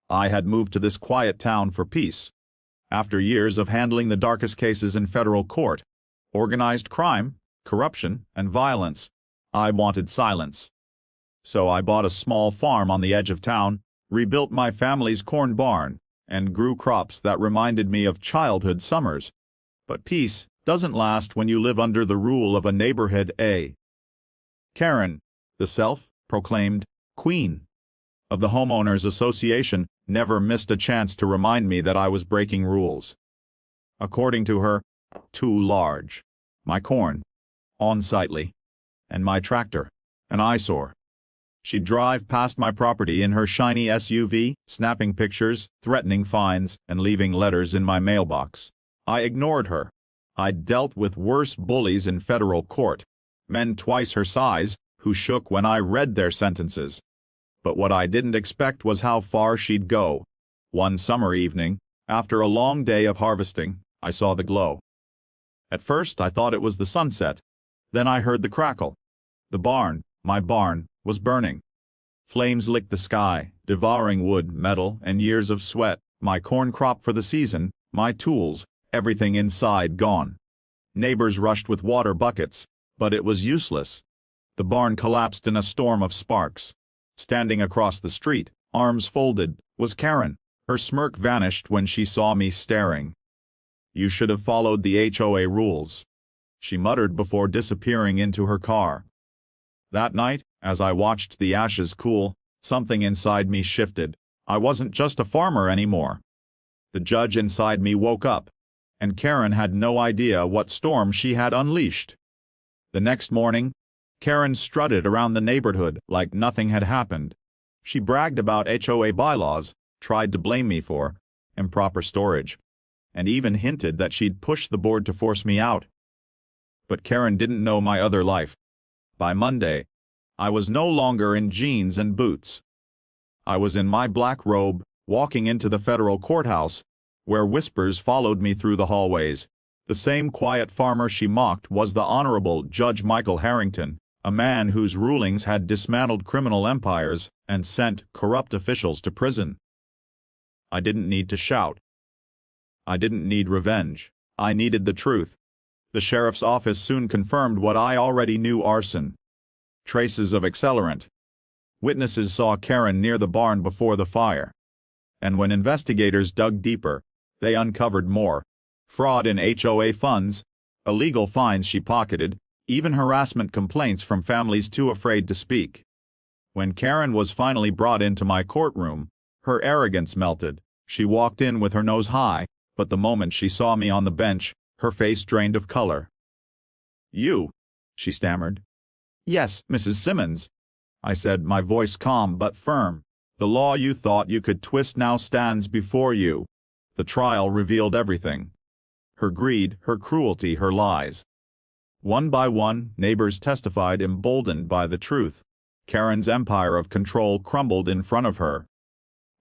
I had moved to this quiet town for peace. After years of handling the darkest cases in federal court, organized crime, corruption, and violence, I wanted silence. So I bought a small farm on the edge of town, rebuilt my family's corn barn, and grew crops that reminded me of childhood summers. But peace doesn't last when you live under the rule of a neighborhood HOA Karen, the self-proclaimed queen of the homeowners association, never missed a chance to remind me that I was breaking rules. According to her, too large, my corn, unsightly, and my tractor, an eyesore. She'd drive past my property in her shiny SUV, snapping pictures, threatening fines, and leaving letters in my mailbox. I ignored her. I'd dealt with worse bullies in federal court, men twice her size, who shook when I read their sentences. But what I didn't expect was how far she'd go. One summer evening, after a long day of harvesting, I saw the glow. At first I thought it was the sunset. Then I heard the crackle. The barn, my barn, was burning. Flames licked the sky, devouring wood, metal, and years of sweat, my corn crop for the season, my tools, everything inside gone. Neighbors rushed with water buckets, but it was useless. The barn collapsed in a storm of sparks. Standing across the street, arms folded, was Karen. Her smirk vanished when she saw me staring. "You should have followed the HOA rules," she muttered before disappearing into her car. That night, as I watched the ashes cool, something inside me shifted. I wasn't just a farmer anymore. The judge inside me woke up, and Karen had no idea what storm she had unleashed. The next morning, Karen strutted around the neighborhood like nothing had happened. She bragged about HOA bylaws, tried to blame me for improper storage, and even hinted that she'd push the board to force me out. But Karen didn't know my other life. By Monday, I was no longer in jeans and boots. I was in my black robe, walking into the federal courthouse, where whispers followed me through the hallways. The same quiet farmer she mocked was the Honorable Judge Michael Harrington, a man whose rulings had dismantled criminal empires and sent corrupt officials to prison. I didn't need to shout. I didn't need revenge. I needed the truth. The sheriff's office soon confirmed what I already knew: arson. Traces of accelerant. Witnesses saw Karen near the barn before the fire. And when investigators dug deeper, they uncovered more. Fraud in HOA funds, illegal fines she pocketed, even harassment complaints from families too afraid to speak. When Karen was finally brought into my courtroom, her arrogance melted. She walked in with her nose high, but the moment she saw me on the bench, her face drained of color. "You," she stammered. "Yes, Mrs. Simmons," I said, my voice calm but firm. "The law you thought you could twist now stands before you." The trial revealed everything. Her greed, her cruelty, her lies. One by one, neighbors testified, emboldened by the truth. Karen's empire of control crumbled in front of her.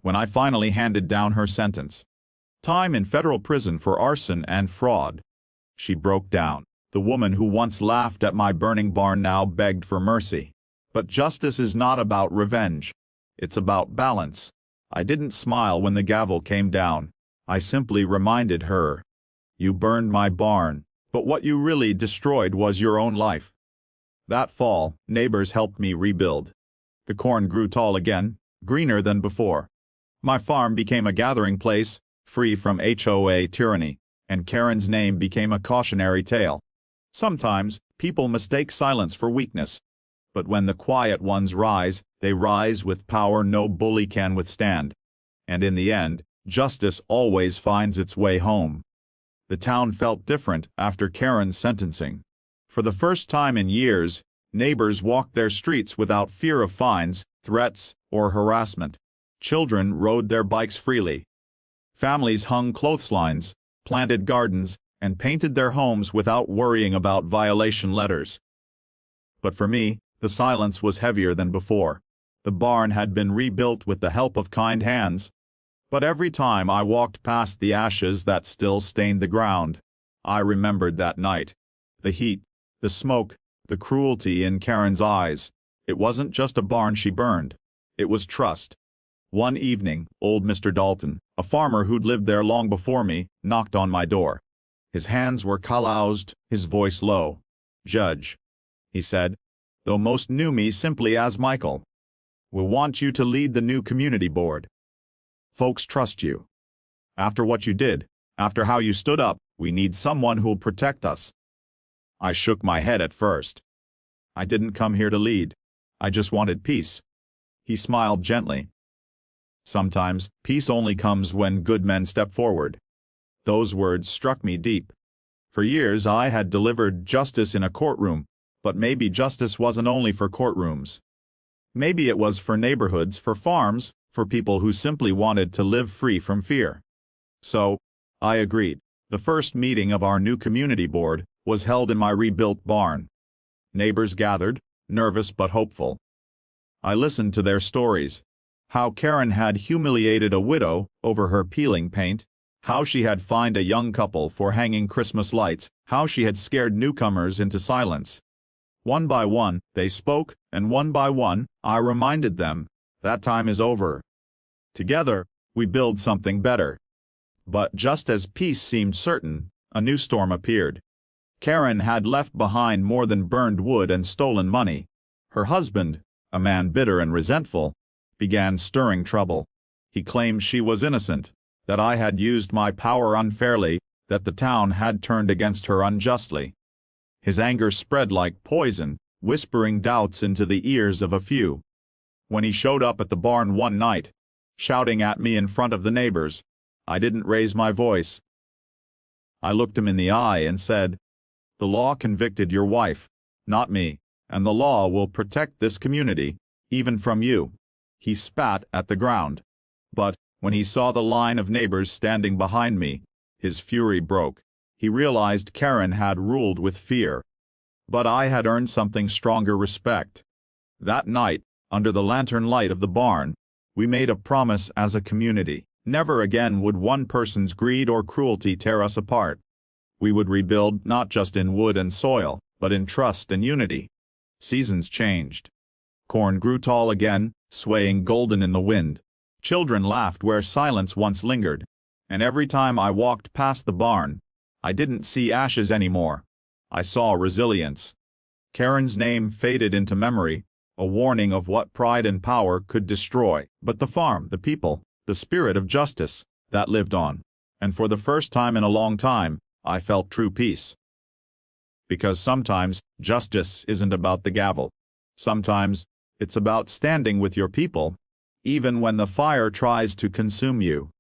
When I finally handed down her sentence, time in federal prison for arson and fraud, she broke down. The woman who once laughed at my burning barn now begged for mercy. But justice is not about revenge. It's about balance. I didn't smile when the gavel came down. I simply reminded her, "You burned my barn, but what you really destroyed was your own life." That fall, neighbors helped me rebuild. The corn grew tall again, greener than before. My farm became a gathering place, free from HOA tyranny, and Karen's name became a cautionary tale. Sometimes, people mistake silence for weakness. But when the quiet ones rise, they rise with power no bully can withstand. And in the end, justice always finds its way home. The town felt different after Karen's sentencing. For the first time in years, neighbors walked their streets without fear of fines, threats, or harassment. Children rode their bikes freely. Families hung clotheslines, planted gardens, and painted their homes without worrying about violation letters. But for me, the silence was heavier than before. The barn had been rebuilt with the help of kind hands. But every time I walked past the ashes that still stained the ground, I remembered that night. The heat, the smoke, the cruelty in Karen's eyes. It wasn't just a barn she burned. It was trust. One evening, old Mr. Dalton, a farmer who'd lived there long before me, knocked on my door. His hands were calloused, his voice low. "Judge," he said, though most knew me simply as Michael, "we want you to lead the new community board. Folks trust you. After what you did, after how you stood up, we need someone who'll protect us." I shook my head at first. "I didn't come here to lead. I just wanted peace." He smiled gently. "Sometimes, peace only comes when good men step forward." Those words struck me deep. For years I had delivered justice in a courtroom, but maybe justice wasn't only for courtrooms. Maybe it was for neighborhoods, for farms, for people who simply wanted to live free from fear. So, I agreed. The first meeting of our new community board was held in my rebuilt barn. Neighbors gathered, nervous but hopeful. I listened to their stories. How Karen had humiliated a widow over her peeling paint, how she had fined a young couple for hanging Christmas lights, how she had scared newcomers into silence. One by one, they spoke, and one by one, I reminded them, that time is over. Together, we build something better. But just as peace seemed certain, a new storm appeared. Karen had left behind more than burned wood and stolen money. Her husband, a man bitter and resentful, began stirring trouble. He claimed she was innocent, that I had used my power unfairly, that the town had turned against her unjustly. His anger spread like poison, whispering doubts into the ears of a few. When he showed up at the barn one night, shouting at me in front of the neighbors, I didn't raise my voice. I looked him in the eye and said, "The law convicted your wife, not me, and the law will protect this community, even from you." He spat at the ground. But, when he saw the line of neighbors standing behind me, his fury broke. He realized Karen had ruled with fear. But I had earned something stronger: respect. That night, under the lantern light of the barn, we made a promise as a community. Never again would one person's greed or cruelty tear us apart. We would rebuild not just in wood and soil, but in trust and unity. Seasons changed. Corn grew tall again, swaying golden in the wind. Children laughed where silence once lingered. And every time I walked past the barn, I didn't see ashes anymore. I saw resilience. Karen's name faded into memory, a warning of what pride and power could destroy. But the farm, the people, the spirit of justice, that lived on. And for the first time in a long time, I felt true peace. Because sometimes, justice isn't about the gavel. Sometimes, it's about standing with your people, even when the fire tries to consume you.